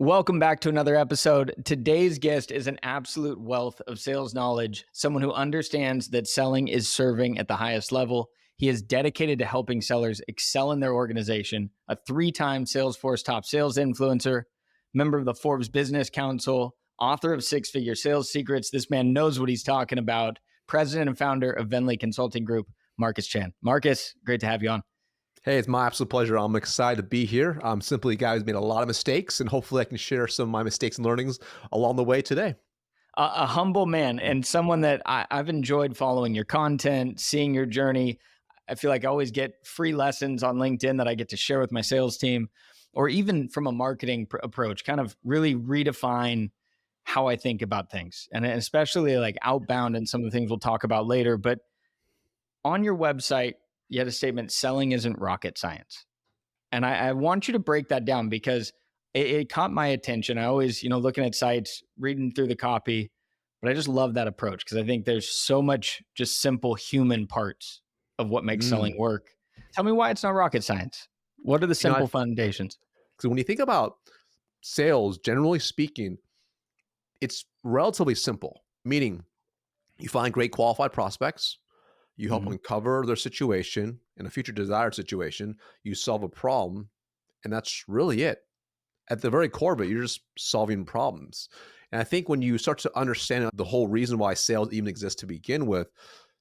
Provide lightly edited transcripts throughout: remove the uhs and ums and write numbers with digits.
Welcome back to another episode. Today's guest is an absolute wealth of sales knowledge, someone who understands that selling is serving at the highest level. He is dedicated to helping sellers excel in their organization, a 3-time Salesforce top sales influencer, member of the Forbes Business Council, author of Six-Figure Sales Secrets. This man knows what he's talking about. President and founder of Venly Consulting Group, Marcus Chan. Marcus, great to have you on. Hey, it's my absolute pleasure. I'm excited to be here. I'm simply a guy who's made a lot of mistakes, and hopefully I can share some of my mistakes and learnings along the way today. A humble man and someone that I've enjoyed following your content, seeing your journey. I feel like I always get free lessons on LinkedIn that I get to share with my sales team, or even from a marketing approach, kind of really redefine how I think about things. And especially like outbound and some of the things we'll talk about later. But on your website, you had a statement, selling isn't rocket science. And I want you to break that down because it caught my attention. I always, looking at sites, reading through the copy, but I just love that approach because I think there's so much just simple human parts of what makes selling work. Tell me why it's not rocket science. What are the simple foundations? So when you think about sales, generally speaking, it's relatively simple, meaning you find great qualified prospects, you help uncover their situation and a future desired situation, you solve a problem, and that's really it. At the very core of it, you're just solving problems. And I think when you start to understand the whole reason why sales even exists to begin with,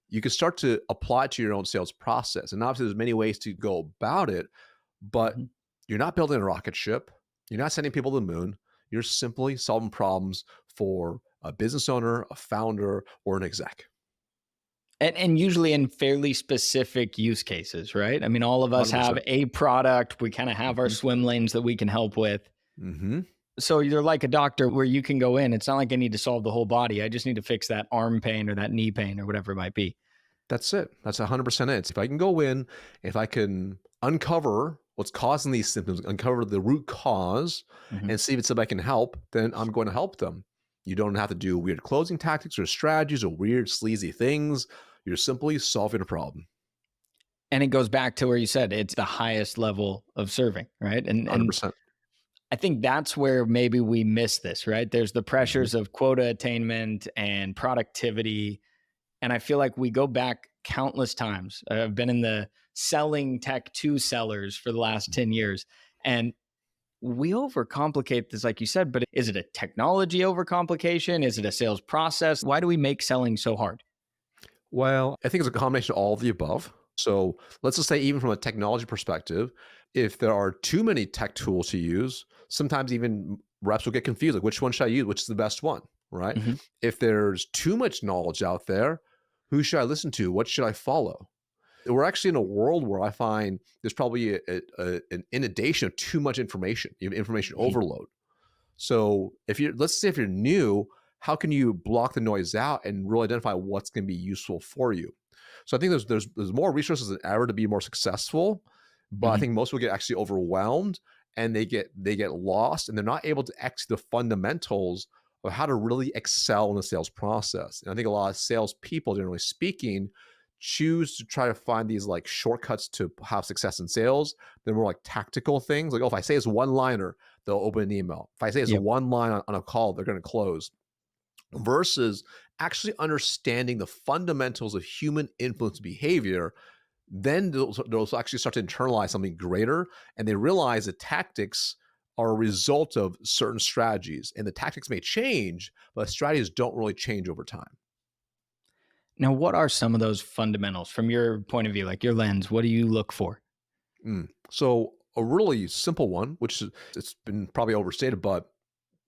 you can start to apply it to your own sales process. And obviously there's many ways to go about it, but you're not building a rocket ship. You're not sending people to the moon. You're simply solving problems for a business owner, a founder, or an exec. And usually in fairly specific use cases, right? I mean, all of us 100%. have a product. We kind of have our swim lanes that we can help with. So you're like a doctor where you can go in. It's not like I need to solve the whole body. I just need to fix that arm pain or that knee pain or whatever it might be. That's it. That's 100% it. If I can go in, if I can uncover what's causing these symptoms, uncover the root cause and see if it's something I can help, then I'm going to help them. You don't have to do weird closing tactics or strategies or weird sleazy things. You're simply solving a problem. And it goes back to where you said it's the highest level of serving, right? And 100%. I think that's where maybe we miss this, right? There's the pressures of quota attainment and productivity. And I feel like we go back countless times. I've been in the selling tech to sellers for the last 10 years. And we overcomplicate this, like you said, but is it a technology overcomplication? Is it a sales process? Why do we make selling so hard? Well, I think it's a combination of all of the above. So let's just say even from a technology perspective, if there are too many tech tools to use, sometimes even reps will get confused. Like, which one should I use? Which is the best one, right? If there's too much knowledge out there, who should I listen to? What should I follow? We're actually in a world where I find there's probably an inundation of too much information, information overload. So let's say if you're new, how can you block the noise out and really identify what's going to be useful for you? So I think there's more resources than ever to be more successful, but I think most people get actually overwhelmed and they get lost and they're not able to execute the fundamentals of how to really excel in the sales process. And I think a lot of sales people, generally speaking, choose to try to find these like shortcuts to have success in sales. They're more like tactical things. Like, if I say it's one liner, they'll open an email. If I say it's one line on a call, they're going to close. Versus actually understanding the fundamentals of human influence behavior, then they'll actually start to internalize something greater, and they realize that tactics are a result of certain strategies, and the tactics may change, but strategies don't really change over time. Now, what are some of those fundamentals from your point of view, like your lens? What do you look for? So a really simple one, which it's been probably overstated, but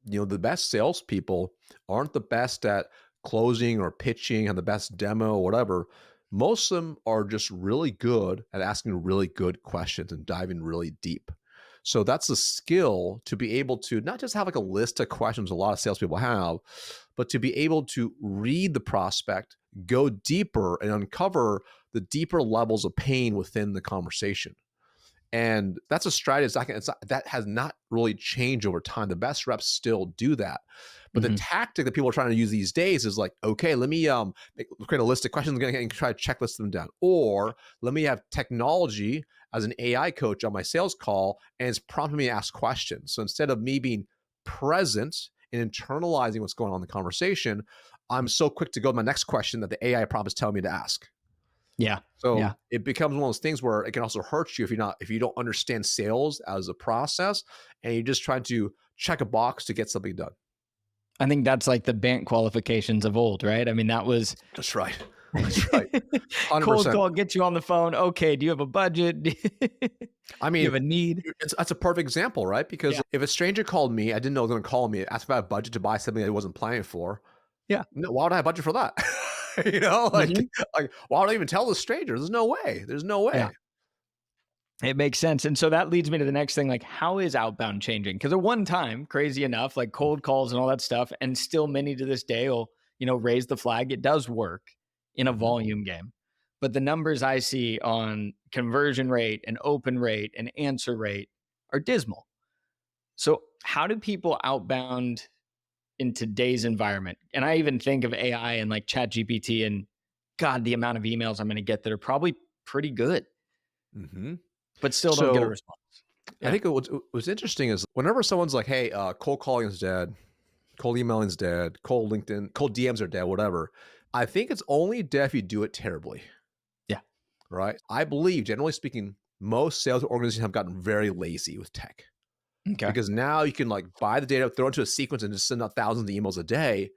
the best salespeople aren't the best at closing or pitching and the best demo or whatever. Most of them are just really good at asking really good questions and diving really deep. So that's a skill to be able to not just have like a list of questions a lot of salespeople have, but to be able to read the prospect, go deeper and uncover the deeper levels of pain within the conversation. And that's a strategy that has not really changed over time. The best reps still do that. But the tactic that people are trying to use these days is like, okay, let me create a list of questions and try to checklist them down. Or let me have technology as an AI coach on my sales call, and it's prompting me to ask questions. So instead of me being present in internalizing what's going on in the conversation, I'm so quick to go to my next question that the AI prompt is telling me to ask. Yeah. So Yeah. it becomes one of those things where it can also hurt you if you don't understand sales as a process and you're just trying to check a box to get something done. I think that's like the bank qualifications of old, right? I mean, that was That's right. That's right. cold 100%. call, get you on the phone. Okay, do you have a budget? Do I you mean, have a need? that's a perfect example, right? Because Yeah. if a stranger called me, I didn't know they were going to call me, ask if I have a budget to buy something I wasn't planning for. Yeah. No, why would I have budget for that? Mhm. Like, why would I even tell the stranger? There's no way. There's no way. Yeah. It makes sense. And so that leads me to the next thing, like how is outbound changing? Because at one time, crazy enough, like cold calls and all that stuff, and still many to this day will, raise the flag. It does work in a Mhm. volume game. But the numbers I see on conversion rate and open rate and answer rate are dismal. So how do people outbound in today's environment? And I even think of AI and like Chat GPT and God, the amount of emails I'm going to get that are probably pretty good, Mhm. but still don't get a So response. I Yeah. think what's interesting is whenever someone's like, "Hey, cold calling is dead, cold emailing is dead, cold LinkedIn, cold DMs are dead, whatever." I think it's only dead if you do it terribly, Yeah. right? I believe, generally speaking, most sales organizations have gotten very lazy with tech Okay. because now you can like buy the data, throw it into a sequence, and just send out thousands of emails a day.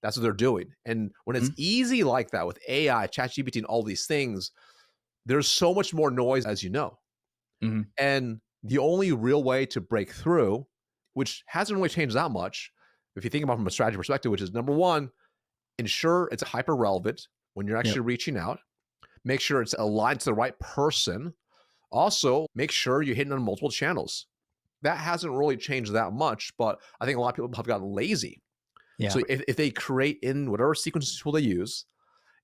That's what they're doing. And when it's Mhm. easy like that with AI, ChatGPT, and all these things, there's so much more noise, as you know. Mhm. And the only real way to break through, which hasn't really changed that much, if you think about it from a strategy perspective, which is number one, ensure it's hyper relevant when you're Yep. actually reaching out. Make sure it's aligned to the right person. Also, make sure you're hitting on multiple channels. That hasn't really changed that much, but I think a lot of people have gotten lazy. Yeah. So if they create in whatever sequence tool they use,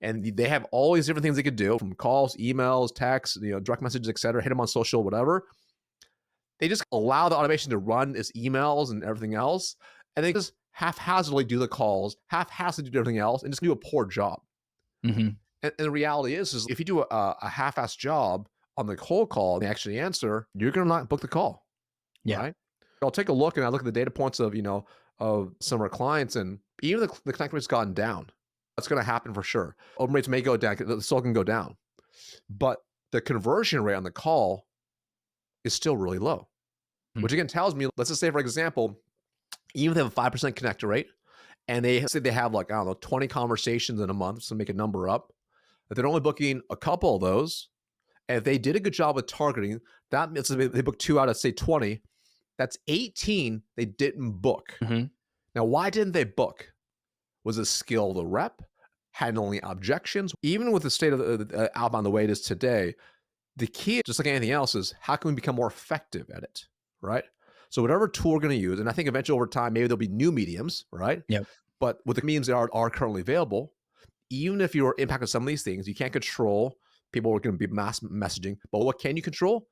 and they have all these different things they could do from calls, emails, texts, direct messages, etc., hit them on social, whatever, they just allow the automation to run its emails and everything else, and they just haphazardly do the calls, haphazardly do everything else, and just do a poor job. Mhm. And the reality is if you do a half-assed job on the cold call and they actually answer, you're going to not book the call, Yeah. right? I'll take a look and I look at the data points of some of our clients, and even the connect rate's gone down. That's going to happen for sure. Open rates may go down, the still can go down, but the conversion rate on the call is still really low, Mm. which again tells me, let's just say, for example, even if they have a 5% connector rate and they say they have like, I don't know, 20 conversations in a month, so make a number up, if they're only booking a couple of those, and if they did a good job with targeting, that means they booked 2 out of, say, 20, that's 18 they didn't book. Mhm. Now, why didn't they book? Was it skill of the rep, handling objections? Even with the state of the outbound the way it is today, the key, just like anything else, is how can we become more effective at it, right? So whatever tool we're going to use, and I think eventually over time, maybe there'll be new mediums, right? Yep. But with the mediums that are currently available, even if you're impacted with some of these things, you can't control people are going to be mass messaging. But what can you control?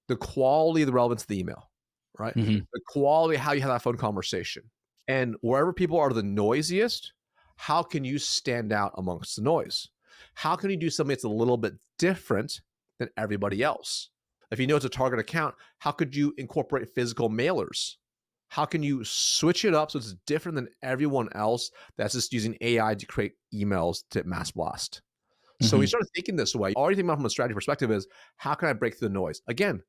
The quality of the relevance of the email, right? Mhm. The quality of how you have that phone conversation. And wherever people are the noisiest, how can you stand out amongst the noise? How can you do something that's a little bit different than everybody else? If you know it's a target account, how could you incorporate physical mailers? How can you switch it up so it's different than everyone else that's just using AI to create emails to mass blast? So we Mhm. started thinking this way. All you think about from a strategy perspective is how can I break through the noise? Again,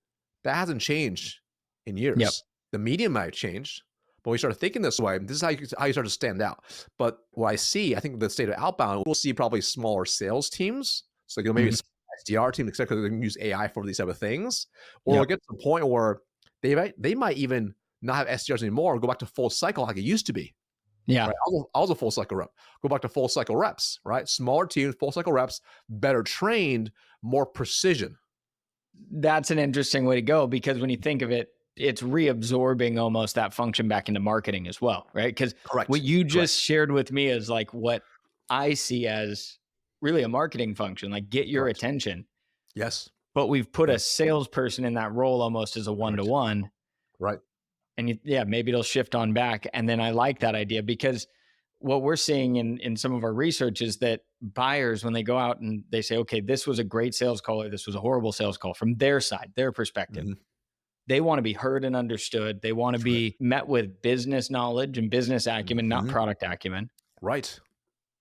that hasn't changed in Yep. years. The medium might have changed, but we started thinking this way. This is how you start to stand out. But what I see, I think the state of outbound, we'll see probably smaller sales teams. So maybe a Mhm. SDR team, etc., because they can use AI for these type of things. Or we'll Yep. get to the point where they might even not have SDRs anymore, or go back to full cycle like it used to be. Yeah. Right. I was a full cycle rep. Go back to full cycle reps, right? Smaller teams, full cycle reps, better trained, more precision. That's an interesting way to go because when you think of it, it's reabsorbing almost that function back into marketing as well, right? Because what Correct. you Correct. just shared with me is like what I see as really a marketing function, like get your Correct. attention. Yes. But we've put a Yes. salesperson in that role almost as a one to Correct. one. Right. And yeah, maybe it'll shift on back. And then I like that idea because what we're seeing in some of our research is that buyers, when they go out and they say, okay, this was a great sales call or this was a horrible sales call from their side, their perspective, Mhm. They want to be heard and understood. They want to That's right. be met with business knowledge and business acumen, not Mhm. product acumen. Right.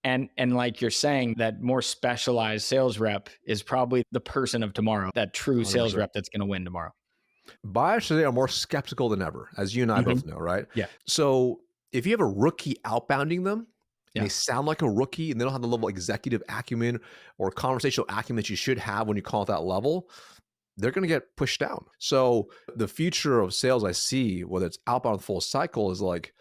And like you're saying, that more specialized sales rep is probably the person of tomorrow, that true sales 100%. rep that's going to win tomorrow. Buyers today are more skeptical than ever, as you and I Mhm. both know, right? Yeah. So if you have a rookie outbounding them and they Yeah. sound like a rookie and they don't have the level of executive acumen or conversational acumen that you should have when you call at that level, they're going to get pushed down. So the future of sales I see, whether it's outbound or full cycle, is like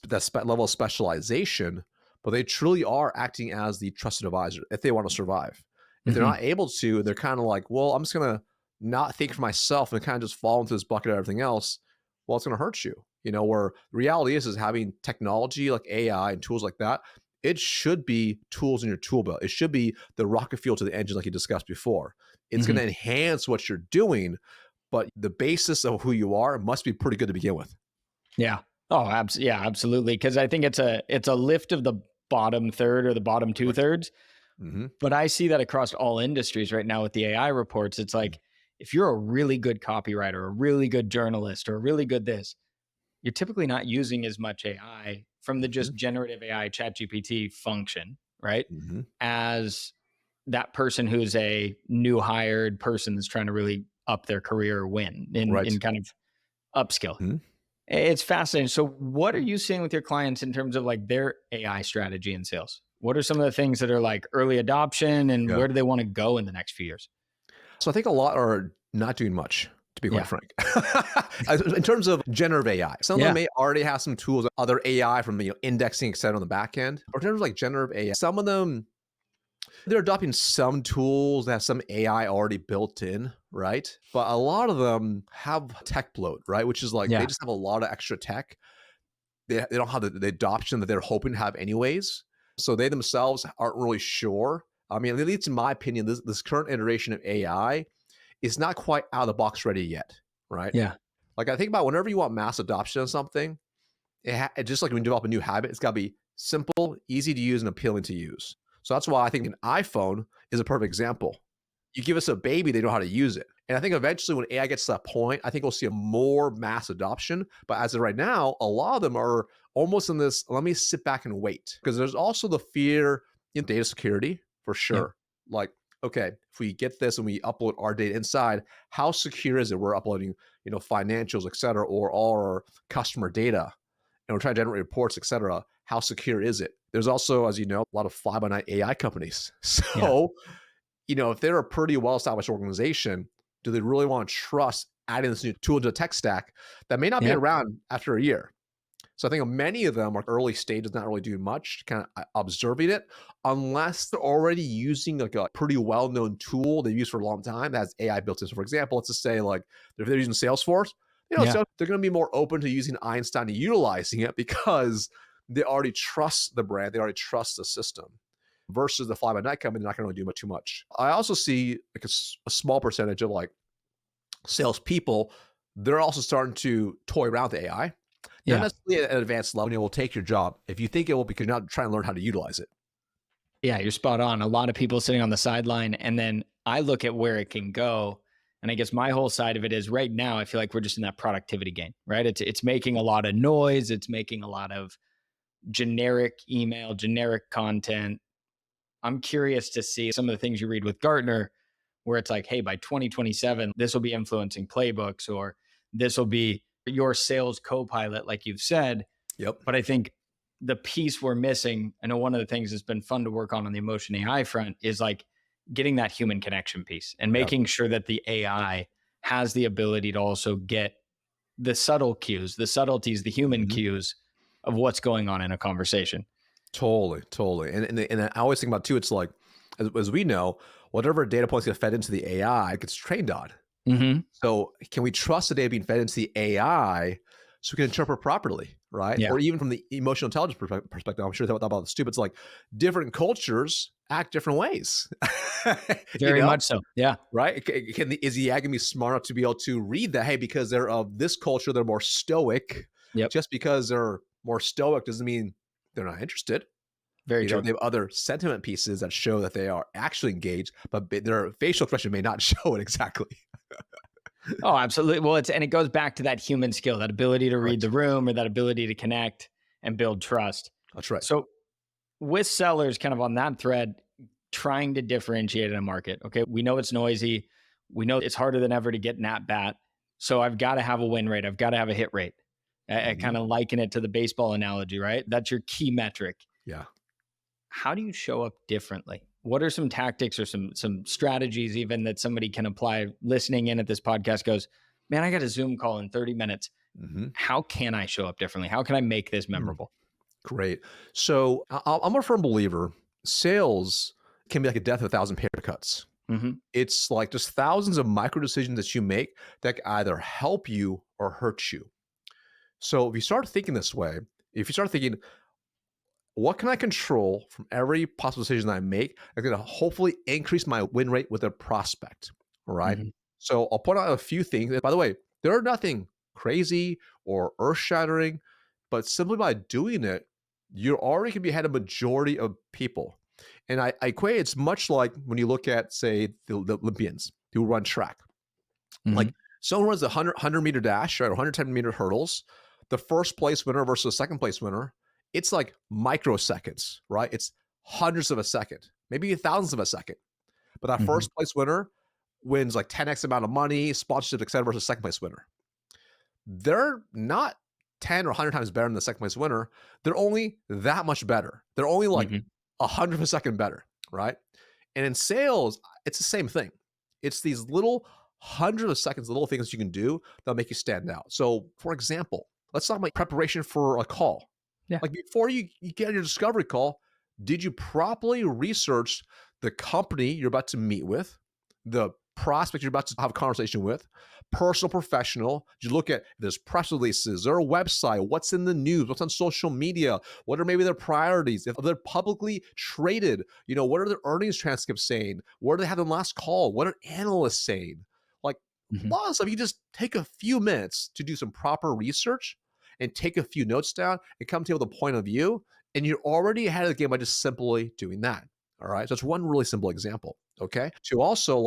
that level of specialization, but they truly are acting as the trusted advisor if they want to survive. If they're Mhm. not able to, they're kind of like, well, I'm just going to not think for myself and kind of just fall into this bucket of everything else. Well, it's going to hurt you. Where the reality is having technology like AI and tools like that, it should be tools in your tool belt. It should be the rocket fuel to the engine, like you discussed before. It's going Mhm. to enhance what you're doing, but the basis of who you are must be pretty good to begin with. Yeah. Oh, yeah, absolutely. Because I think it's a lift of the bottom third or the bottom two Right. thirds. Mm-hmm. But I see that across all industries right now with the AI reports. It's like if you're a really good copywriter, a really good journalist, or a really good this, you're typically not using as much AI from the Mm-hmm. just generative AI chat GPT function, right? Mm-hmm. As that person who's a new hired person that's trying to really up their career or win Right. in kind of upskill. Mm-hmm. It's fascinating. So what are you seeing with your clients in terms of like their AI strategy in sales? What are some of the things that are like early adoption and Yeah. where do they want to go in the next few years? So I think a lot are not doing much, to be quite Yeah. frank. In terms of generative AI, some of them Yeah. may already have some tools, other AI from indexing, et cetera, on the back end. Or in terms of like generative AI, some of them they're adopting some tools that have some AI already built in, right? But a lot of them have tech bloat, right? Which is like they Yeah. just have a lot of extra tech. They don't have the adoption that they're hoping to have anyways. So they themselves aren't really sure. I mean, at least in my opinion, this current iteration of AI is not quite out of the box ready yet, right? Yeah. Like I think about whenever you want mass adoption of something, it just like when you develop a new habit, it's got to be simple, easy to use, and appealing to use. So that's why I think an iPhone is a perfect example. You give us a baby, they know how to use it. And I think eventually when AI gets to that point, I think we'll see a more mass adoption. But as of right now, a lot of them are almost in this, let me sit back and wait. Because there's also the fear in data security for Yep. sure. Like, okay, if we get this and we upload our data inside, how secure is it? We're uploading, financials, et cetera, or all our customer data and we're trying to generate reports, et cetera. How secure is it? There's also, as you know, a lot of fly-by-night AI companies. Yeah. So, if they're a pretty well-established organization, do they really want to trust adding this new tool to the tech stack that may not be Yeah. around after a year? So I think many of them are early stages, not really doing much, kind of observing it, unless they're already using like a pretty well-known tool they've used for a long time that has AI built in. So for example, let's just say like if they're using Salesforce, Yeah. so they're going to be more open to using Einstein and utilizing it because they already trust the brand, they already trust the system. Versus the fly-by-night company, they're not going to really do too much. I also see like a small percentage of like salespeople, they're also starting to toy around with AI. Not Yeah. necessarily at an advanced level. It will take your job. If you think it will, because you're not trying to learn how to utilize it. Yeah. You're spot on. A lot of people sitting on the sideline. And then I look at where it can go. And I guess my whole side of it is right now, I feel like we're just in that productivity game, right? It's making a lot of noise. It's making a lot of generic email, generic content. I'm curious to see some of the things you read with Gartner, where it's like, hey, by 2027, this will be influencing playbooks, or this will be your sales co-pilot, like you've said. Yep. But I think the piece we're missing, I know one of the things that's been fun to work on the emotion AI front is like getting that human connection piece and Yep. making sure that the AI has the ability to also get the subtle cues, the subtleties, the human cues of what's going on in a conversation. Totally. And I always think about too, it's like, as we know, whatever data points get fed into the AI, it gets trained on. Mm-hmm. So can we trust the data being fed into the AI so we can interpret properly, right? Yeah. Or even from the emotional intelligence perspective, I'm sure they thought about the stupid. It's like different cultures act different ways. Very much so. Yeah. Right? Is the AI going to be smart enough to be able to read that? Hey, because they're of this culture, they're more stoic. Yep. Just because they're more stoic doesn't mean they're not interested. Very true. They have other sentiment pieces that show that they are actually engaged, but their facial expression may not show it exactly. Oh, absolutely. Well, and it goes back to that human skill, that ability to read Correct. the room or that ability to connect and build trust. That's right. So with sellers kind of on that thread, trying to differentiate in a market. Okay. We know it's noisy. We know it's harder than ever to get an at bat. So I've got to have a win rate. I've got to have a hit rate. I Mhm. kind of liken it to the baseball analogy, right? That's your key metric. Yeah. How do you show up differently? What are some tactics or some strategies even that somebody can apply listening in at this podcast goes, man, I got a Zoom call in 30 minutes. Mhm. How can I show up differently? How can I make this Mm. memorable? Great. So I'm a firm believer. Sales can be like a death of a thousand paper cuts. Hmm. It's like just thousands of micro decisions that you make that can either help you or hurt you. So if you start thinking this way, if you start thinking, what can I control from every possible decision I make that's going to hopefully increase my win rate with a prospect? All right. Hmm. So I'll point out a few things. By the way, they're nothing crazy or earth shattering, but simply by doing it, you're already going to be ahead of a majority of people. And I equate it's much like when you look at, say, the Olympians who run track. Like Hmm. someone runs the 100-meter dash, right, or 110-meter hurdles, the first place winner versus the second place winner, it's like microseconds, right? It's hundreds of a second, maybe thousands of a second. But that Hmm. first place winner wins like 10x amount of money, sponsorship, et cetera, versus second place winner. They're not 10 or 100 times better than the second place winner. They're only that much better. They're only like Hmm. 100th of a second better, right? And in sales, it's the same thing. It's these little hundreds of seconds, little things you can do that'll make you stand out. So, for example, let's talk about preparation for a call. Yeah. Like before you get on your discovery call, did you properly research the company you're about to meet with, the prospect you're about to have a conversation with, personal, professional? Did you look at if there's press releases, their website, what's in the news, what's on social media, what are maybe their priorities? If they're publicly traded, what are their earnings transcripts saying? What do they have in the last call? What are analysts saying? Like a Hmm. lot of stuff, you just take a few minutes to do some proper research and take a few notes down and come to with a point of view, and you're already ahead of the game by just simply doing that. All right. So it's one really simple example. Okay. To also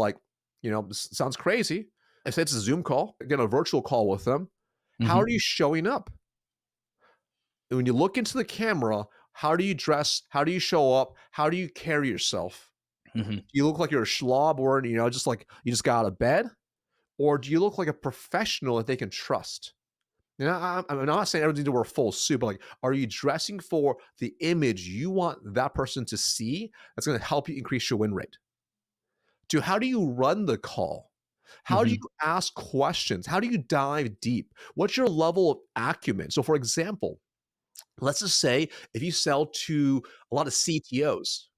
this sounds crazy. I say it's a Zoom call, again, a virtual call with them. How Hmm. are you showing up? And when you look into the camera, how do you dress? How do you show up? How do you carry yourself? Hmm. Do you look like you're a slob or, just like you just got out of bed? Or do you look like a professional that they can trust? I'm not saying everyone needs to wear a full suit, but like, are you dressing for the image you want that person to see that's going to help you increase your win rate? How do you run the call? How do you Hmm. ask questions? How do you dive deep? What's your level of acumen? So, for example, let's just say if you sell to a lot of CTOs,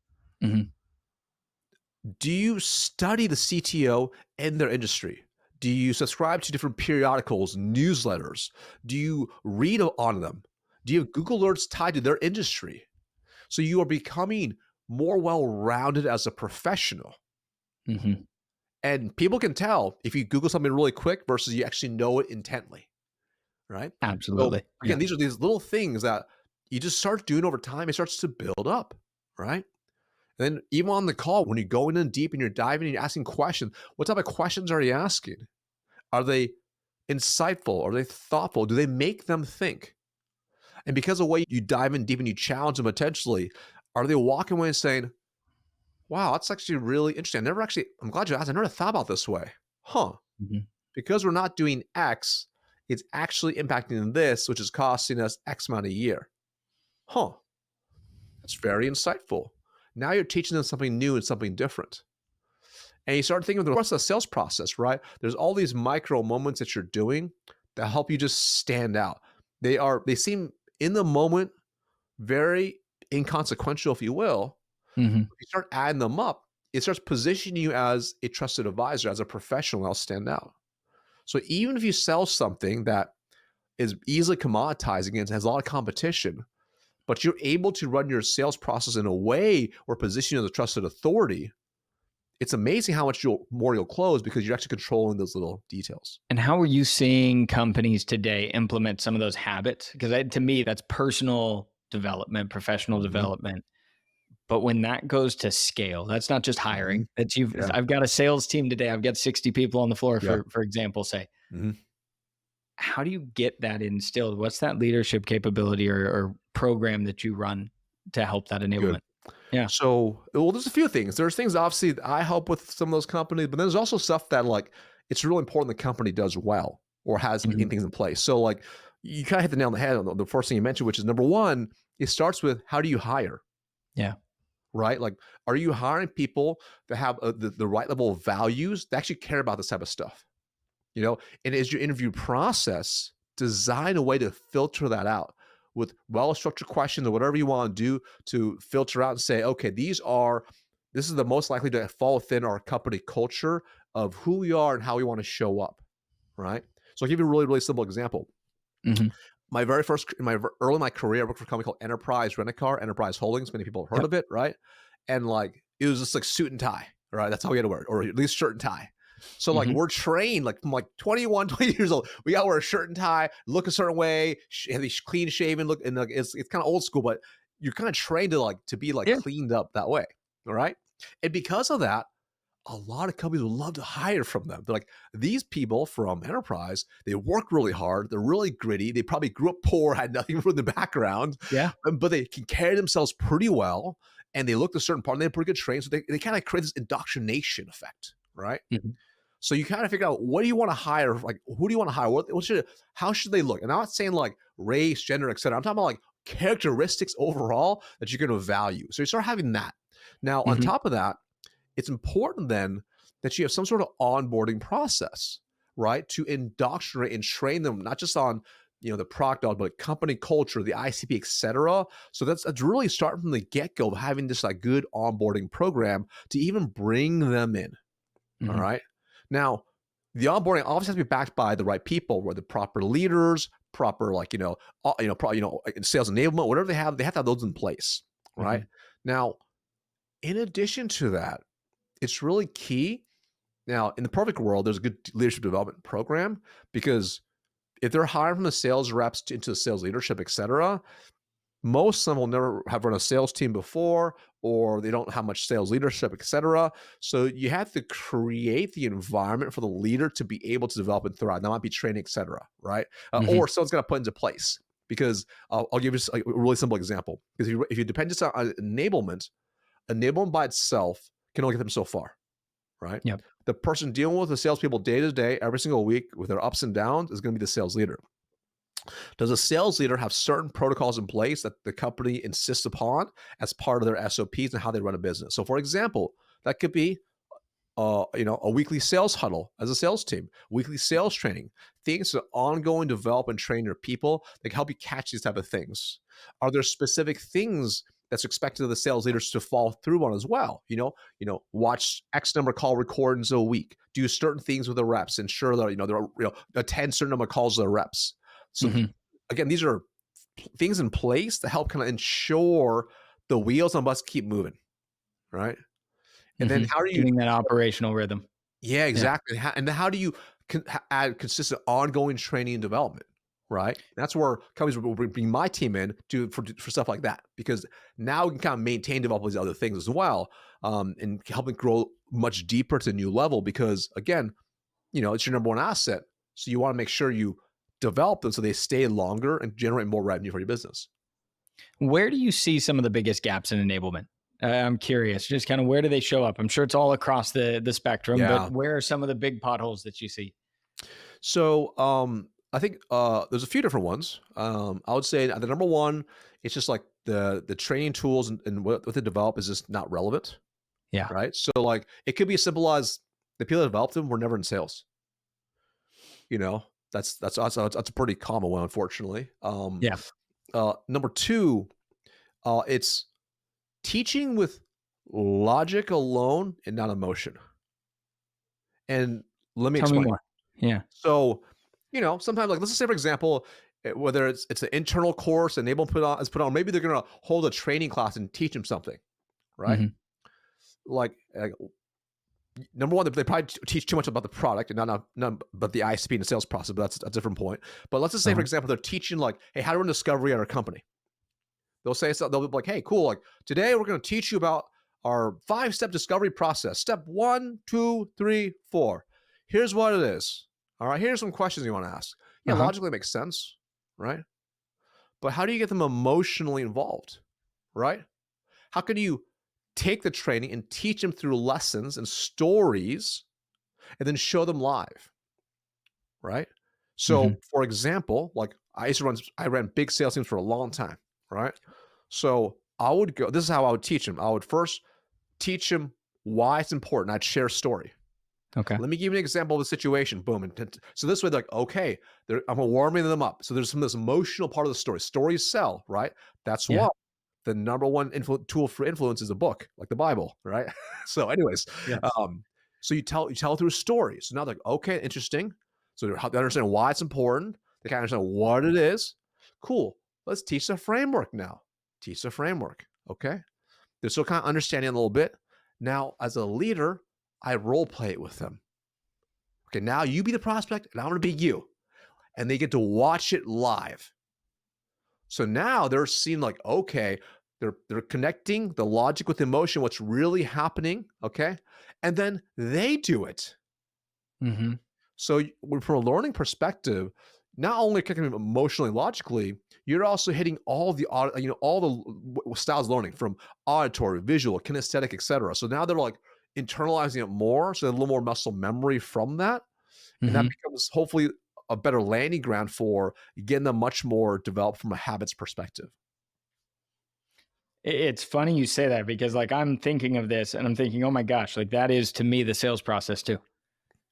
Hmm. do you study the CTO in their industry? Do you subscribe to different periodicals, newsletters? Do you read on them? Do you have Google alerts tied to their industry? So you are becoming more well rounded as a professional. Hmm. And people can tell if you Google something really quick versus you actually know it intently, right? So Absolutely. again, Yeah. these are these little things that you just start doing over time. It starts to build up, right? And then even on the call, when you're going in deep and you're diving and you're asking questions, what type of questions are you asking? Are they insightful? Are they thoughtful? Do they make them think? And because of the way you dive in deep and you challenge them potentially, are they walking away saying, wow, that's actually really interesting. I'm glad you asked. I never thought about it this way. Huh. Hmm. Because we're not doing X, it's actually impacting this, which is costing us X amount a year. Huh. That's very insightful. Now you're teaching them something new and something different. And you start thinking of the rest of the sales process, right? There's all these micro moments that you're doing that help you just stand out. They seem in the moment very inconsequential, if you will. Hmm. If you start adding them up, it starts positioning you as a trusted advisor, as a professional, that'll stand out. So even if you sell something that is easily commoditizing and has a lot of competition, but you're able to run your sales process in a way or position you as a trusted authority, it's amazing how much more you'll close because you're actually controlling those little details. And how are you seeing companies today implement some of those habits? Because to me, that's personal development, professional Mhm. development. But when that goes to scale, that's not just Mhm. hiring. Yeah. I've got a sales team today. I've got 60 people on the floor Yep. for example, say. Mhm. How do you get that instilled? What's that leadership capability or program that you run to help that Good. enablement? Yeah. So, well, there's a few things. There's things obviously that I help with some of those companies, but there's also stuff that like it's really important the company does well or has Mhm. things in place. So, like you kind of hit the nail on the head on the first thing you mentioned, which is number one. It starts with how do you hire, Yeah. right? Like, are you hiring people that have the right level of values that actually care about this type of stuff? You know, and is your interview process design a way to filter that out with well-structured questions or whatever you want to do to filter out and say, okay, this is the most likely to fall within our company culture of who we are and how we want to show up, right? So I'll give you a really, really simple example. Mhm. My very first, early in my career, I worked for a company called Enterprise Rent-A-Car, Enterprise Holdings. Many people have heard Yep. of it, right? And like, it was just like suit and tie, right? That's how we had to wear it, or at least shirt and tie. So like Mhm. we're trained like from like 21, 20 years old. We got to wear a shirt and tie, look a certain way, have these clean shaven look, and like it's kind of old school, but you're kind of trained to be like Yeah. cleaned up that way. All right. And because of that, a lot of companies would love to hire from them. They're like, these people from enterprise, they work really hard. They're really gritty. They probably grew up poor, had nothing from the background, Yeah. but they can carry themselves pretty well. And they look a certain part and they have pretty good train. So they kind of create this indoctrination effect, right? Mhm. So you kind of figure out what do you want to hire? Like, who do you want to hire? How should they look? And I'm not saying like race, gender, etc. I'm talking about like characteristics overall that you're going to value. So you start having that. Now, on Mhm. top of that, it's important then that you have some sort of onboarding process, right? To indoctrinate and train them, not just on the product, but company culture, the ICP, etc. So that's really starting from the get-go of having this like good onboarding program to even bring them in. All Mhm. right. Now, the onboarding obviously has to be backed by the right people, where the proper leaders, proper probably sales enablement, whatever they have to have those in place. Right. Mhm. Now, in addition to that, it's really key. Now, in the perfect world, there's a good leadership development program because if they're hiring from the sales reps into the sales leadership, et cetera, most of them will never have run a sales team before, or they don't have much sales leadership, et cetera. So you have to create the environment for the leader to be able to develop and thrive. That might be training, et cetera, right? Mhm. Or someone's got to put into place. Because I'll give you a really simple example. Because if you depend just on enablement by itself can only get them so far, right? Yep. The person dealing with the salespeople day to day, every single week, with their ups and downs, is going to be the sales leader. Does a sales leader have certain protocols in place that the company insists upon as part of their SOPs and how they run a business? So, for example, that could be a weekly sales huddle as a sales team, weekly sales training, things to ongoing develop and train your people that can help you catch these type of things. Are there specific things that's expected of the sales leaders to follow through on as well? Watch X number of call recordings a week, do certain things with the reps, ensure that they're attend certain number of calls to the reps. So Mhm. again, these are things in place to help kind of ensure the wheels on bus keep moving, right? And then Mhm. how do you Getting that operational rhythm. yeah, Yeah. exactly. And then how do you add consistent ongoing training and development, right? That's where companies will bring my team in for stuff like that, because now we can kind of maintain, develop these other things as well, and help it grow much deeper to a new level. Because again, it's your number one asset, so you want to make sure you develop them so they stay longer and generate more revenue for your business. Where do you see some of the biggest gaps in enablement? I'm curious, just kind of where do they show up? I'm sure it's all across the spectrum, but Yeah. where are some of the big potholes that you see? So I think there's a few different ones. I would say the number one, it's just like the training tools and what they develop is just not relevant, Yeah. right? So like it could be as simple as the people that developed them were never in sales. You know, that's a pretty common one, unfortunately. Yeah. Number two, it's teaching with logic alone and not emotion. And let me Tell me explain. more. Yeah. So, sometimes like let's just say for example, whether it's an internal course is put on, maybe they're gonna hold a training class and teach them something, right? Mhm. Like number one, they probably teach too much about the product and not but the ICP and the sales process, but that's a different point. But let's just say, for Uh-huh. example, they're teaching like, hey, how to run discovery at our company. They'll say something. They'll be like, "Hey, cool. Like today, we're going to teach you about our 5-step discovery process. Step 1, 2, 3, 4. Here's what it is. All right. Here's some questions you want to ask. Yeah, Uh-huh. logically it makes sense, right? But how do you get them emotionally involved, right? How can you take the training and teach them through lessons and stories, and then show them live, right? Hmm. So, for example, like I ran big sales teams for a long time, right? So I would go. This is how I would teach them. I would first teach them why it's important. I'd share a story. Okay. Let me give you an example of a situation. Boom. And so this way, they're like, okay, I'm warming them up. So there's some of this emotional part of the story. Stories sell, right? That's Yeah. why the number one tool for influence is a book, like the Bible, right? So, anyways, Yes. so you tell through a story. So now they're like, okay, interesting. So they understand why it's important. They kind of understand what it is. Cool. Let's teach the framework now. Teach the framework. Okay. They're still kind of understanding a little bit. Now, as a leader, I role play it with them. Okay, now you be the prospect and I'm going to be you. And they get to watch it live. So now they're seeing like, okay, they're connecting the logic with emotion, what's really happening, okay? And then they do it. Hmm. So from a learning perspective, not only connecting emotionally, logically, you're also hitting all the all the styles of learning from auditory, visual, kinesthetic, etc. So now they're like internalizing it more, so a little more muscle memory from that, and that Hmm. becomes hopefully a better landing ground for getting them much more developed from a habits perspective. It's funny you say that because like I'm thinking of this and I'm thinking, oh my gosh, like that is to me the sales process too,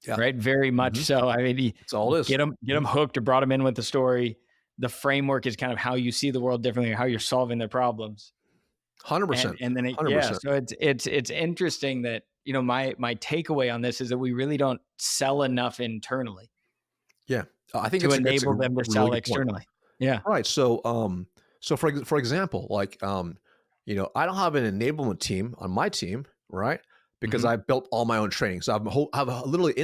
Yeah, right? Very much hmm so. I mean, that's all it is. get them hooked or brought them in with the story. The framework is kind of how you see the world differently, how you're solving their problems. 100%, And then yeah, 100%. so it's interesting that, you know, my takeaway on this is that we really don't sell enough internally Yeah, I think to it's a enable them to really sell good point. externally. Yeah. All right. So for example, like, I don't have an enablement team on my team, right? Because Hmm. I built all my own training. So literally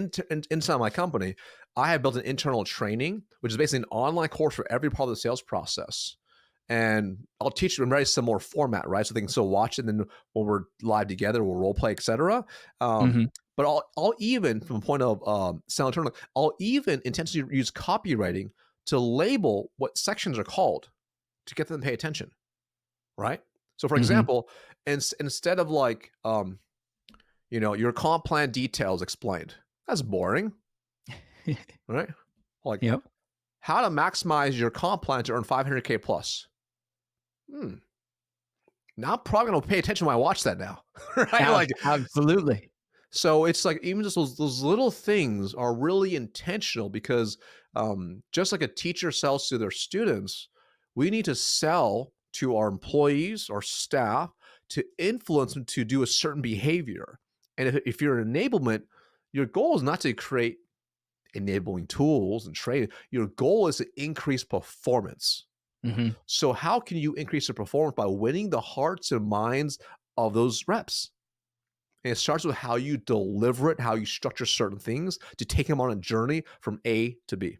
inside my company, I have built an internal training, which is basically an online course for every part of the sales process. And I'll teach them in a very similar format, right? So they can still watch it. And then when we're live together, we'll role play, etc. Um, Hmm. but I'll even, from a point of sell internally, I'll even intentionally use copywriting to label what sections are called to get them to pay attention, right? So, for Hmm. example, instead of like, your comp plan details explained, that's boring, right? Like, Yep. how to maximize your comp plan to earn 500K plus. Hmm. Now I'm probably going to pay attention when I watch that now, right? Like, Absolutely. so it's like even just those little things are really intentional because just like a teacher sells to their students, we need to sell to our employees, our staff, to influence them to do a certain behavior. And if you're an enablement, your goal is not to create enabling tools and training. Your goal is to increase performance. Hmm. So how can you increase the performance by winning the hearts and minds of those reps? And it starts with how you deliver it, how you structure certain things to take them on a journey from A to B.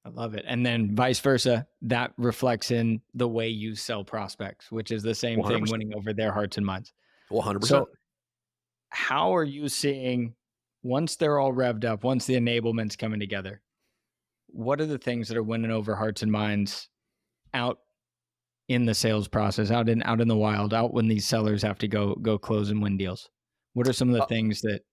I love it. And then vice versa, that reflects in the way you sell prospects, which is the same thing, 100%. winning over their hearts and minds. 100%. So, how are you seeing once they're all revved up, once the enablement's coming together? What are the things that are winning over hearts and minds out in the sales process, out in the wild, out when these sellers have to go close and win deals? What are some of the Uh, things that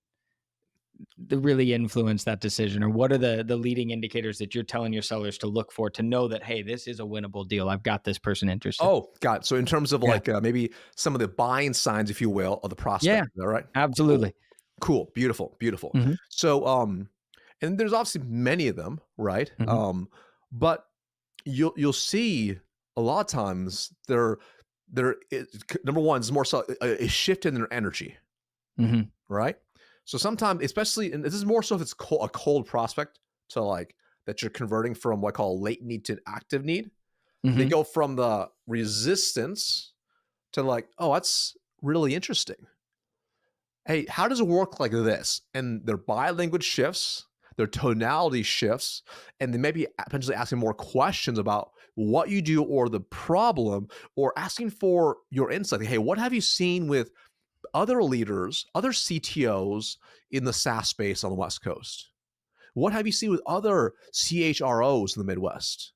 really influence that decision, or what are the leading indicators that you're telling your sellers to look for to know that, hey, this is a winnable deal? I've got this person interested. oh, got it. So in terms of Yeah. like maybe some of the buying signs, if you will, of the Yeah. prospect. All right. Cool. Absolutely. Cool. Beautiful. Beautiful. Hmm. So and there's obviously many of them, right? Hmm. But you'll see a lot of times number one is more so a shift in their energy, Hmm. right? So sometimes, especially, and this is more so if it's a cold prospect to like that you're converting from what I call latent need to active need. They Hmm. go from the resistance to like, oh, that's really interesting. Hey, how does it work like this? And their body language shifts, their tonality shifts, and they may be potentially asking more questions about what you do or the problem, or asking for your insight. Like, hey, what have you seen with other leaders, other CTOs in the SaaS space on the West Coast? What have you seen with other CHROs in the Midwest?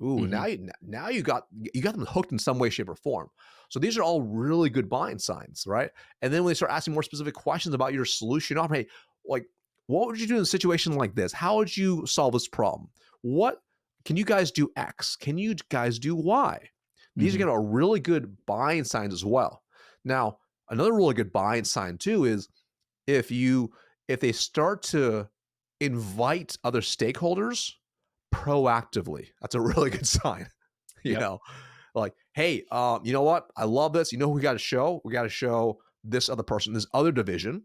Ooh, Mm-hmm. now you got them hooked in some way, shape, or form. So these are all really good buying signs, right? And then when they start asking more specific questions about your solution, hey, like, what would you do in a situation like this? How would you solve this problem? What can you guys do X? Can you guys do Y? These Mm-hmm. again are really good buying signs as well. Now, another really good buying sign too is if they start to invite other stakeholders proactively. That's a really good sign. you Yep. know, like, hey, you know what? I love this. You know who we got to show? We got to show this other person, this other division.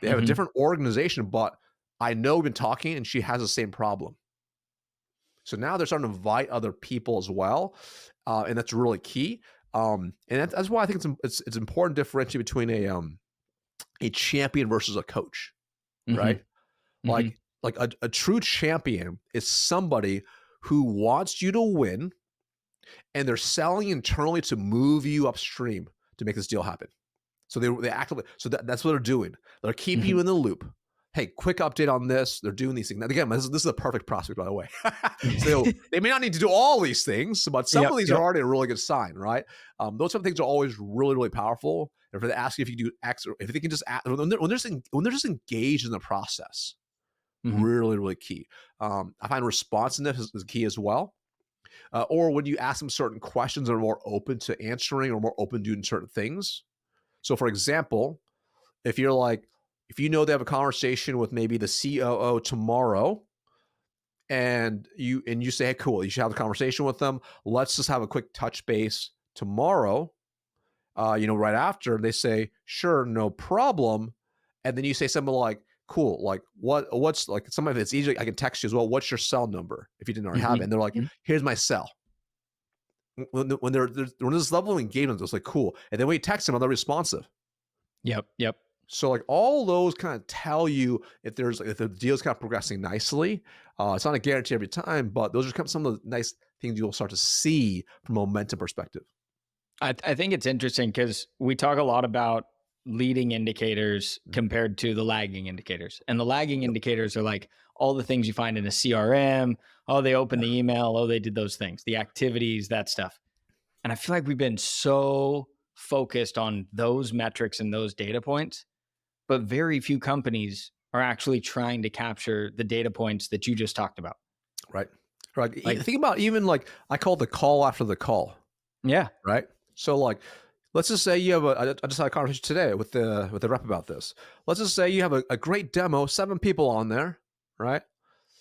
They have a Mm-hmm. different organization, but I know we've been talking and she has the same problem. So now they're starting to invite other people as well. And that's really key. And that's why I think it's important to differentiate between a champion versus a coach, Mm-hmm. right? Mm-hmm. Like a true champion is somebody who wants you to win, and they're selling internally to move you upstream to make this deal happen. So they actively, so that's what they're doing. They're keeping Mm-hmm. you in the loop. Hey, quick update on this. They're doing these things. Now, again, this is a perfect prospect, by the way. So they may not need to do all these things, but some Yep. of these are Yep. already a really good sign, right? Those type of things are always really, really powerful. And if they ask you if you can do X, or if they can just ask, when they're just engaged in the process, Mm-hmm. really, really key. I find responsiveness is key as well. Or when you ask them certain questions that are more open to answering or more open to doing certain things. So, for example, if you know they have a conversation with maybe the COO tomorrow, and you say, hey, cool, you should have a conversation with them. Let's just have a quick touch base tomorrow. Right after, they say, sure, no problem. And then you say something like, cool, like what's like, some of it's easy. I can text you as well. What's your cell number if you didn't already have it? And they're like, Mm-hmm. here's my cell. When there's this level of engagement, it's like, cool. And then when you text them, they're responsive. Yep. Yep. So like all those kind of tell you if the deal's kind of progressing nicely. It's not a guarantee every time, but those are kind of some of the nice things you'll start to see from a momentum perspective. I think it's interesting because we talk a lot about leading indicators compared to the lagging indicators. And the lagging Yep. indicators are like all the things you find in a CRM. Oh, they opened the email. Oh, they did those things, the activities, that stuff. And I feel like we've been so focused on those metrics and those data points, but very few companies are actually trying to capture the data points that you just talked about. Right. Right. Like, Think about even like I call the call after the call. yeah. Right. So like, let's just say you have I just had a conversation today with the rep about this. Let's just say you have a great demo, 7 people on there, right?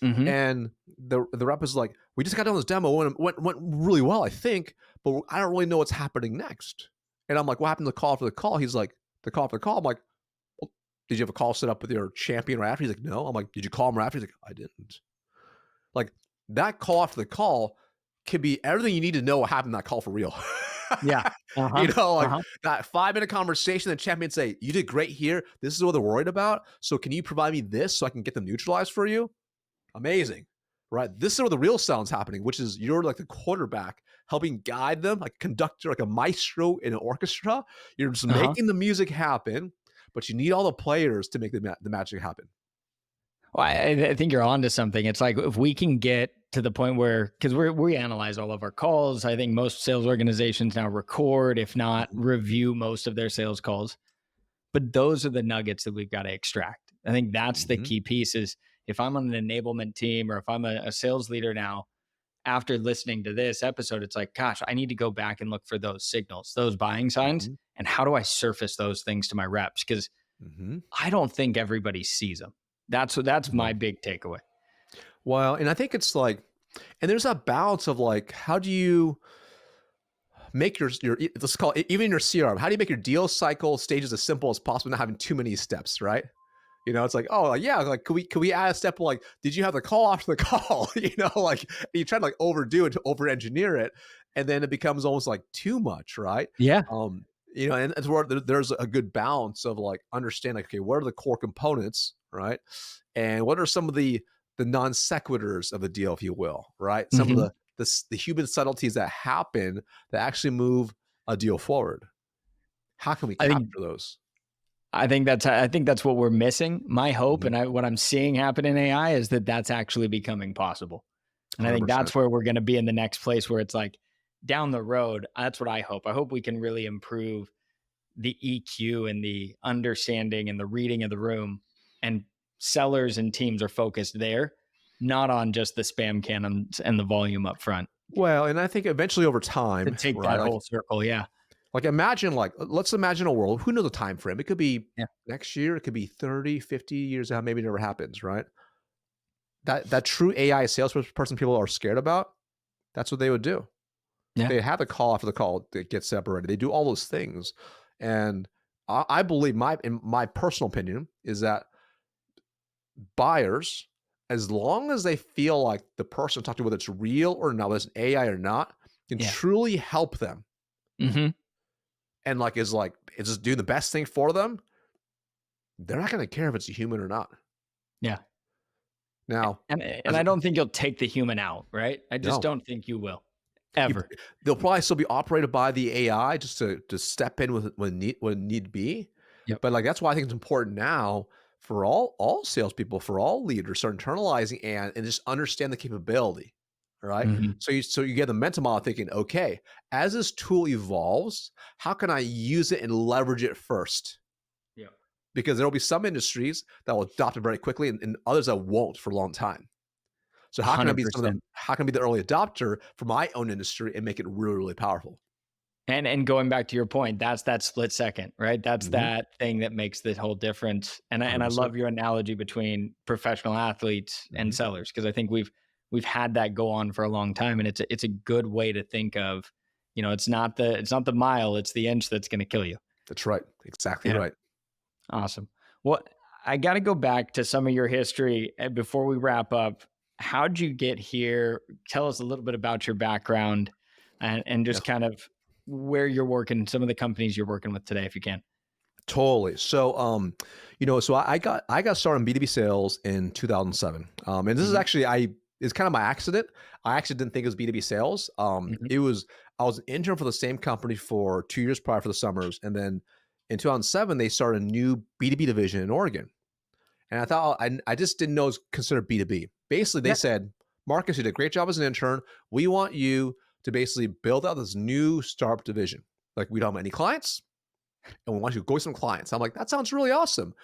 Mm-hmm. And the rep is like, we just got done this demo and it went really well, I think, but I don't really know what's happening next. And I'm like, what happened to the call after the call? He's like, the call after the call. I'm like, well, did you have a call set up with your champion right after? He's like, no. I'm like, did you call him right after? He's like, I didn't. Like that call after the call could be everything you need to know what happened in that call for real. Yeah. Uh-huh. Like Uh-huh. that 5-minute conversation, the champion say, you did great here. This is what they're worried about. So can you provide me this so I can get them neutralized for you? Amazing. Right. This is where the real sound's happening, which is you're like the quarterback helping guide them, like conductor, like a maestro in an orchestra. You're just Uh-huh. making the music happen, but you need all the players to make the magic happen. Well, I think you're onto something. It's like if we can get to the point where, because we analyze all of our calls. I think most sales organizations now record, if not Mhm. review, most of their sales calls. But those are the nuggets that we've got to extract. I think that's the Mhm. key piece. Is if I'm on an enablement team or if I'm a sales leader now, after listening to this episode, it's like, gosh, I need to go back and look for those signals, those buying signs, Mhm. and how do I surface those things to my reps? Because Mhm. I don't think everybody sees them. That's my No. big takeaway. Well, and I think it's like, and there's that balance of like, how do you make your let's call it even your CRM? How do you make your deal cycle stages as simple as possible, not having too many steps, right? It's like, oh, like, yeah, like, could we add a step like, did you have the call after the call? Like you try to like overdo it to over engineer it, and then it becomes almost like too much, right? Yeah. Um, and it's where there's a good balance of like understanding, like, okay, what are the core components, right? And what are some of the non sequiturs of the deal, if you will, right? Some of Hmm. the human subtleties that happen that actually move a deal forward. How can we I think capture those? I think that's what we're missing. My hope Mhm. and what I'm seeing happen in AI is that that's actually becoming possible. And I think 100%. that's where we're going to be in the next place where it's like down the road. That's what I hope. I hope we can really improve the EQ and the understanding and the reading of the room, and sellers and teams are focused there, not on just the spam cannons and the volume up front Well, and I think eventually over to time, take right? that whole circle. Yeah. Imagine let's imagine a world, who knows the time frame? It could be Yeah. next year, it could be 30, 50 years out, maybe it never happens, right? That true AI salesperson people are scared about, that's what they would do. Yeah. They have the call after the call that gets separated. They do all those things. And I believe in my personal opinion is that buyers, as long as they feel like the person talking to, whether it's real or not, whether it's AI or not, can Yeah. truly help them Hmm. and is just doing the best thing for them, they're not going to care if it's a human or not. Yeah. Now, And as I don't think you'll take the human out, right? I just no, don't think you will you, ever. they'll probably still be operated by the AI just to step in with when need be. Yep. But that's why I think it's important now for all salespeople, for all leaders, start internalizing and just understand the capability. Right. Hmm. So you get the mental model thinking, okay, as this tool evolves, how can I use it and leverage it first? Yeah. Because there will be some industries that will adopt it very quickly and others that won't for a long time. So how can I be 100%. how can I be the early adopter for my own industry and make it really, really powerful? And going back to your point, that's that split second, right? That's Mhm. that thing that makes the whole difference. And I 100%. love your analogy between professional athletes and Mhm. sellers, because I think we've had that go on for a long time, and it's a good way to think of, it's not the mile, it's the inch that's going to kill you. That's right. Exactly Yeah. right. Awesome. Well, I got to go back to some of your history before we wrap up. How'd you get here? Tell us a little bit about your background and Yeah. just kind of where you're working, some of the companies you're working with today, if you can. Totally. So, so I got started in B2B sales in 2007. And this is Hmm. actually it's kind of my accident. I actually didn't think it was B2B sales. Hmm. I was an intern for the same company for 2 years prior for the summers, and then in 2007 they started a new B2B division in Oregon. And I thought I just didn't know it was considered B2B. Basically, they Yeah. said, Marcus, you did a great job as an intern. We want you to basically build out this new startup division. We don't have any clients, and we want you to go with some clients. I'm like, that sounds really awesome.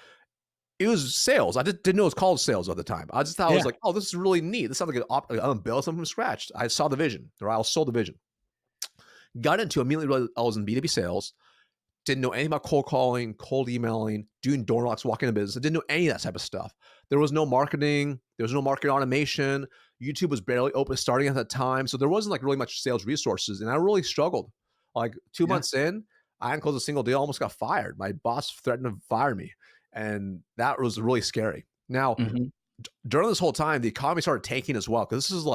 It was sales. I just didn't know it was called sales at the time. I just thought I was Yeah. like, oh, this is really neat. This sounds like I'm gonna build something from scratch. I saw the vision, or I sold the vision. Got into immediately. I was in B2B sales. Didn't know anything about cold calling, cold emailing, doing door knocks, walking into business. I didn't know any of that type of stuff. There was no marketing. There was no marketing automation. YouTube was barely open, starting at that time. So there wasn't really much sales resources. And I really struggled. 2 Yeah. months in, I hadn't closed a single deal, almost got fired. My boss threatened to fire me. And that was really scary. Now, Hmm. during this whole time, the economy started tanking as well. Cause this is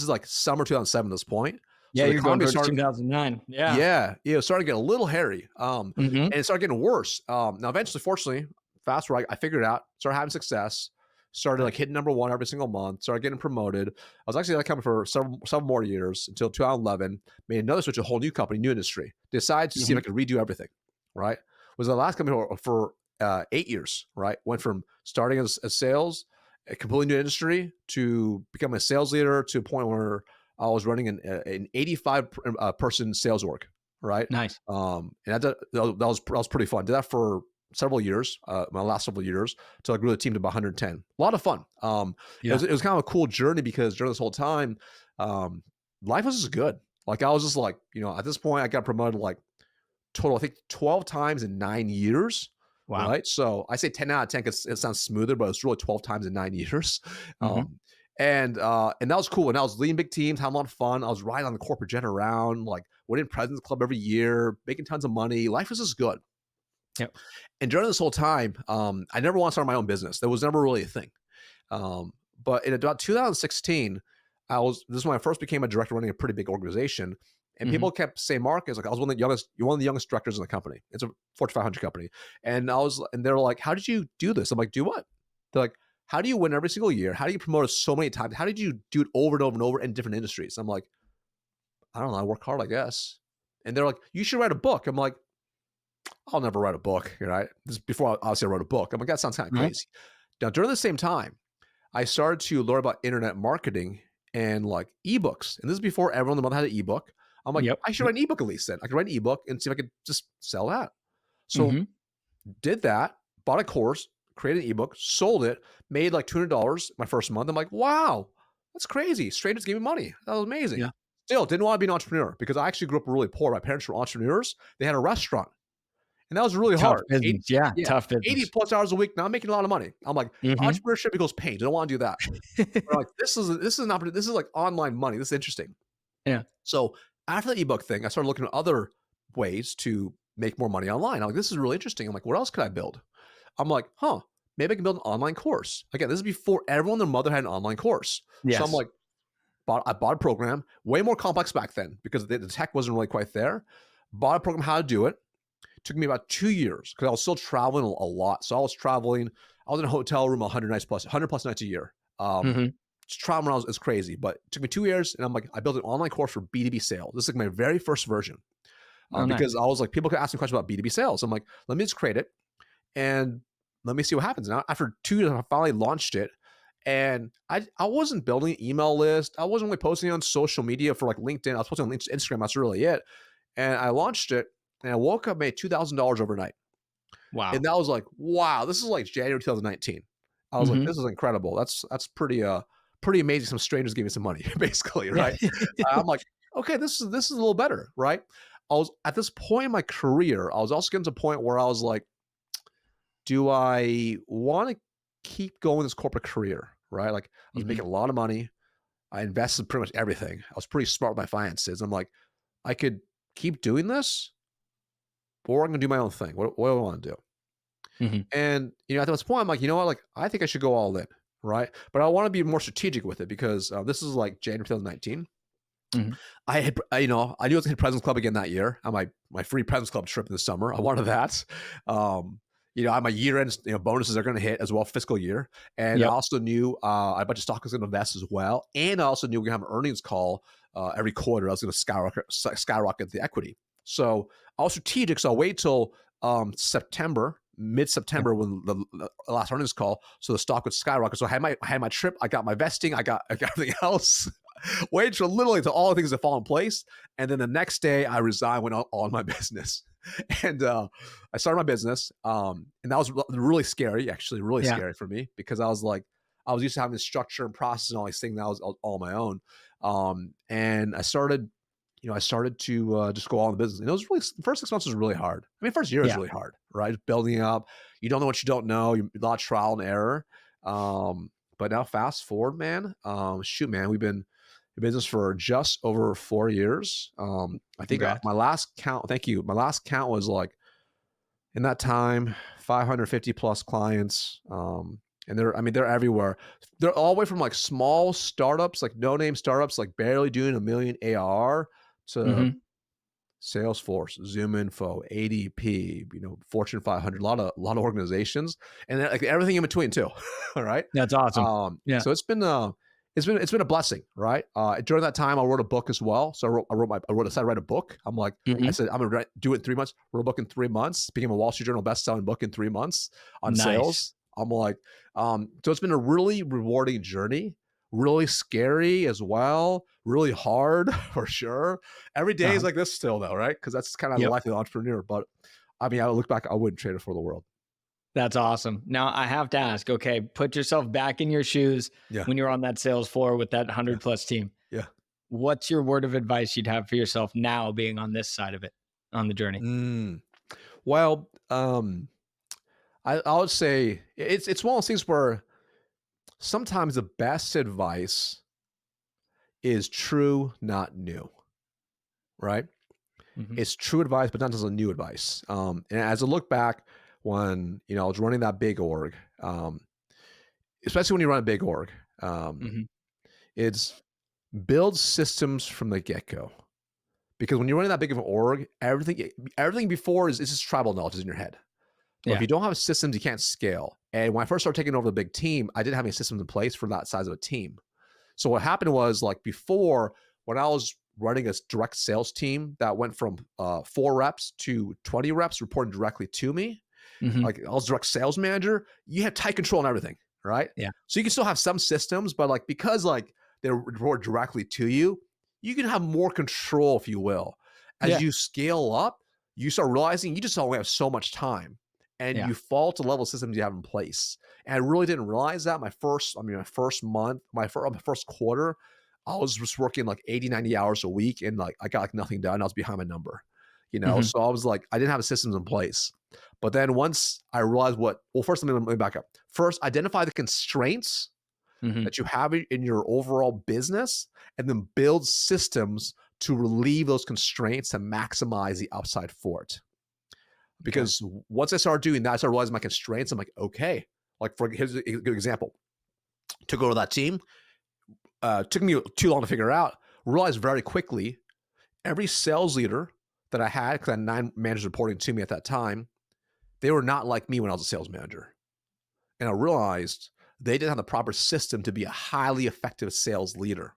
like summer 2007 at this point. So Yeah. the You're going economy towards started 2009. Yeah. yeah, it started getting a little hairy, Hmm. and it started getting worse. Now, eventually, fortunately, fast forward, I figured it out, started having success, started Nice. hitting number one every single month, started getting promoted. I was actually at that company for several more years until 2011. Made another switch, to a whole new company, new industry. Decided to see if I Hmm. could redo everything. Right, was the last company for 8 years. Right, went from starting as sales, a completely new industry, to become a sales leader to a point where I was running an 85 person sales org, right? Nice. And that was pretty fun. Did that for several years, my last several years, until I grew the team to about 110. A lot of fun. It Yeah. was it was kind of a cool journey because during this whole time, um, life was just good. I was just at this point, I got promoted total, I think 12 times in 9 years. Wow. Right. So I say 10 out of 10 because it sounds smoother, but it's really 12 times in 9 years. Hmm. Um, and that was cool. And I was leading big teams, having a lot of fun. I was riding on the corporate jet around, winning President's Club every year, making tons of money. Life was just good. Yep. And during this whole time, I never wanted to start my own business. That was never really a thing. But in about 2016, this is when I first became a director running a pretty big organization. And Hmm. people kept saying, Marcus, I was you're one of the youngest directors in the company. It's a Fortune 500 company. And they're like, how did you do this? I'm like, do what? They're like, how do you win every single year? How do you promote it so many times? How did you do it over and over and over in different industries? I'm like, I don't know. I work hard, I guess. And they're like, you should write a book. I'm like, I'll never write a book. Right? This is before obviously I wrote a book. I'm like, that sounds kind of Right. crazy. Now, during the same time, I started to learn about internet marketing and like ebooks. And this is before everyone in the world had an ebook. I'm like, Yep. I should write an ebook at least then. I could write an ebook and see if I could just sell that. So Mm-hmm. did that, bought a course, created an ebook, sold it, made like $200 my first month. I'm like, wow, that's crazy. Strangers gave me money. That was amazing. Yeah. Still didn't want to be an entrepreneur because I actually grew up really poor. My parents were entrepreneurs. They had a restaurant. And that was really Tough hard. business. Yeah. Yeah, Tough 80 business. plus hours a week. Now I'm making a lot of money. I'm like, Mm-hmm. entrepreneurship equals pain. I don't want to do that. But I'm like, this is an opportunity. This is like online money. This is interesting. Yeah. So after the ebook thing, I started looking at other ways to make more money online. I'm like, this is really interesting. I'm like, what else could I build? I'm like, maybe I can build an online course. Again, this is before everyone and their mother had an online course. So I'm Yes. like, I bought a program, way more complex back then because the tech wasn't really quite there. Bought a program how to do it. Took me about 2 years because I was still traveling a lot. So I was traveling. I was in a hotel room 100 nights plus, 100 plus nights a year. Mm-hmm. Just traveling around is crazy, but it took me 2 years. And I'm like, I built an online course for B2B sales. This is like my very first version Oh, because nice. I was like, people could ask me questions about B2B sales. I'm like, let me just create it and let me see what happens. Now, after 2 years, I finally launched it. And I wasn't building an email list. I wasn't really posting on social media for like LinkedIn. I was posting on Instagram. That's really it. And I launched it and I woke up, made $2,000 overnight. And Wow. that was like, wow, this is like January 2019. I was like, Mm-hmm. this is incredible. That's pretty amazing. Some strangers gave me some money, basically, Yeah. right? I'm like, okay, this is a little better, right? I was at this point in my career, I was also getting to a point where I was like, do I want to keep going this corporate career, right? Like I was Mm-hmm. making a lot of money. I invested pretty much everything. I was pretty smart with my finances. I'm like, I could keep doing this, or I'm gonna do my own thing. What do I want to do? Mm-hmm. And at this point, I'm like, you know what? Like, I think I should go all in, right? But I want to be more strategic with it because this is like January 2019. Mm-hmm. I had, I knew I was going to President's Club again that year on my free President's Club trip in the summer. I wanted that. I my year-end bonuses are going to hit as well, fiscal year, and I Yep. also knew a bunch of stock was going to invest as well, and I also knew we're going to have an earnings call every quarter. I was going to skyrocket the equity. So I was strategic. So I'll wait till Yep. mid-September when the last earnings call, so the stock would skyrocket. So I had my trip, I got my vesting, I got everything else. Wait for literally to all the things that fall in place, and then the next day I resigned, went on my business, and I started my business, and that was really scary, actually, really Yeah. scary for me because I was used to having this structure and process and all these things. That was all on my own, and I started to just go all in the business. And it was really, the first 6 months was really hard. I mean, first year is Yeah. really hard, right? Building up, you don't know what you don't know. A lot of trial and error. But now fast forward, man. Man, we've been in business for just over 4 years. I think Congrats. my last count. Thank you. My last count was like in that time, 550 plus clients. And they're everywhere. They're all the way from like small startups, like no name startups, like barely doing $1 million ARR to Mm-hmm. Salesforce, ZoomInfo, ADP, Fortune 500, a lot of organizations, and then, like everything in between too. All right. That's awesome. Yeah. So it's been a blessing, right? During that time, I wrote a book as well. So I decided to write a book. I'm like, I Mm-hmm. said, I'm gonna do it in 3 months. Wrote a book in 3 months. Became a Wall Street Journal best-selling book in 3 months on Nice. sales. I'm like, so it's been a really rewarding journey. Really scary as well. Really hard for sure. Every day is Uh-huh. like this still, though, right? Because that's kind of the Yep. life of the entrepreneur. But I mean, I look back, I wouldn't trade it for the world. That's awesome. Now I have to ask, okay, put yourself back in your shoes Yeah, when you're on that sales floor with that yeah, 100 plus team. yeah. What's your word of advice you'd have for yourself now being on this side of it on the journey? Well, I would say it's one of those things where sometimes the best advice is true, not new, right? Mm-hmm. It's true advice, but not necessarily new advice. And as I look back when I was running that big org, especially when you run a big org, um, Mm-hmm. it's build systems from the get-go. Because when you're running that big of an org, everything before is just tribal knowledge is in your head. But if Yeah. you don't have systems, you can't scale. And when I first started taking over the big team, I didn't have any systems in place for that size of a team. So what happened was, like, before, when I was running a direct sales team that went from 4 reps to 20 reps reporting directly to me, Hmm. like, I was direct sales manager, you had tight control on everything, right? Yeah. So you can still have some systems, but like, because like they report directly to you, you can have more control, if you will. As Yeah. you scale up, you start realizing you just only have so much time, and Yeah. you fall to level of systems you have in place. And I really didn't realize that my first month, my first quarter, I was just working like 80, 90 hours a week, and like I got like nothing done. I was behind my number, Hmm. So I was like, I didn't have the systems in place. But then once I realized first, let me back up. First, identify the constraints Hmm. that you have in your overall business, and then build systems to relieve those constraints to maximize the upside for it. Okay. Because once I started doing that, I started realizing my constraints. I'm like, okay, like, here's a good example. To go to that team, took me too long to figure out. Realized very quickly, every sales leader that I had, because I had 9 managers reporting to me at that time, they were not like me when I was a sales manager. And I realized they didn't have the proper system to be a highly effective sales leader.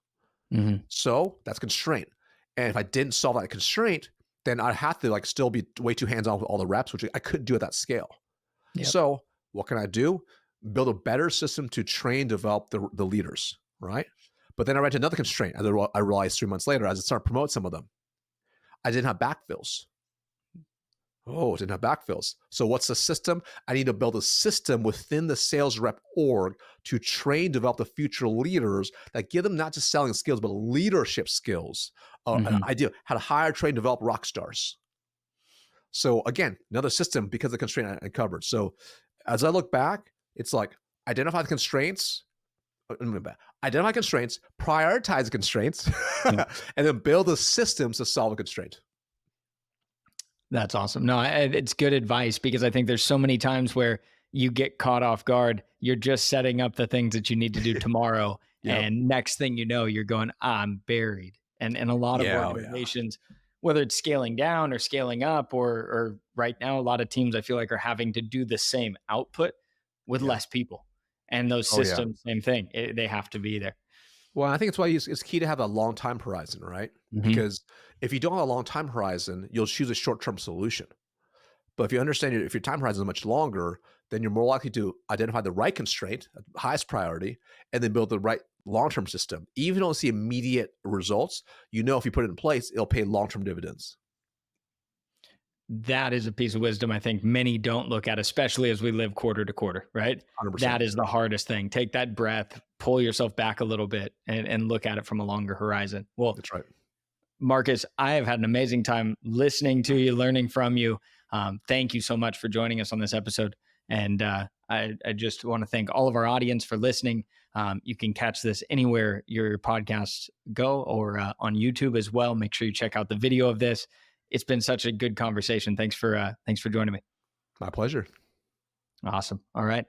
Hmm. So that's constraint. And if I didn't solve that constraint, then I'd have to like still be way too hands-on with all the reps, which I couldn't do at that scale. Yep. So what can I do? Build a better system to train, develop the leaders, right? But then I ran into another constraint. I realized 3 months later, as I started to promote some of them, I didn't have backfills. Oh, it didn't have backfills. So what's the system? I need to build a system within the sales rep org to train, develop the future leaders that give them not just selling skills, but leadership skills. An Hmm. idea how to hire, train, develop rock stars. So again, another system because of the constraint I covered. So as I look back, it's like identify the constraints, identify constraints, prioritize the constraints, Yeah. and then build the systems to solve a constraint. That's awesome. No, it's good advice because I think there's so many times where you get caught off guard. You're just setting up the things that you need to do tomorrow. Yep. And next thing you know, you're going, I'm buried. And a lot of Yeah. Oh, yeah. organizations, whether it's scaling down or scaling up, or right now, a lot of teams I feel like are having to do the same output with Yeah. less people. And those Oh, yeah. systems, same thing. They have to be there. Well, I think it's why it's key to have a long time horizon, right? Hmm. Because if you don't have a long time horizon, you'll choose a short term solution. But if you understand if your time horizon is much longer, then you're more likely to identify the right constraint, highest priority, and then build the right long term system. Even if you don't see immediate results, if you put it in place, it'll pay long term dividends. That is a piece of wisdom I think many don't look at, especially as we live quarter to quarter, right? 100%. That is the hardest thing. Take that breath, pull yourself back a little bit, and look at it from a longer horizon. Well, That's right. Marcus, I have had an amazing time listening to you, learning from you. Thank you so much for joining us on this episode. And I just want to thank all of our audience for listening. You can catch this anywhere your podcasts go, or on YouTube as well. Make sure you check out the video of this. It's been such a good conversation. Thanks for joining me. My pleasure. Awesome. All right.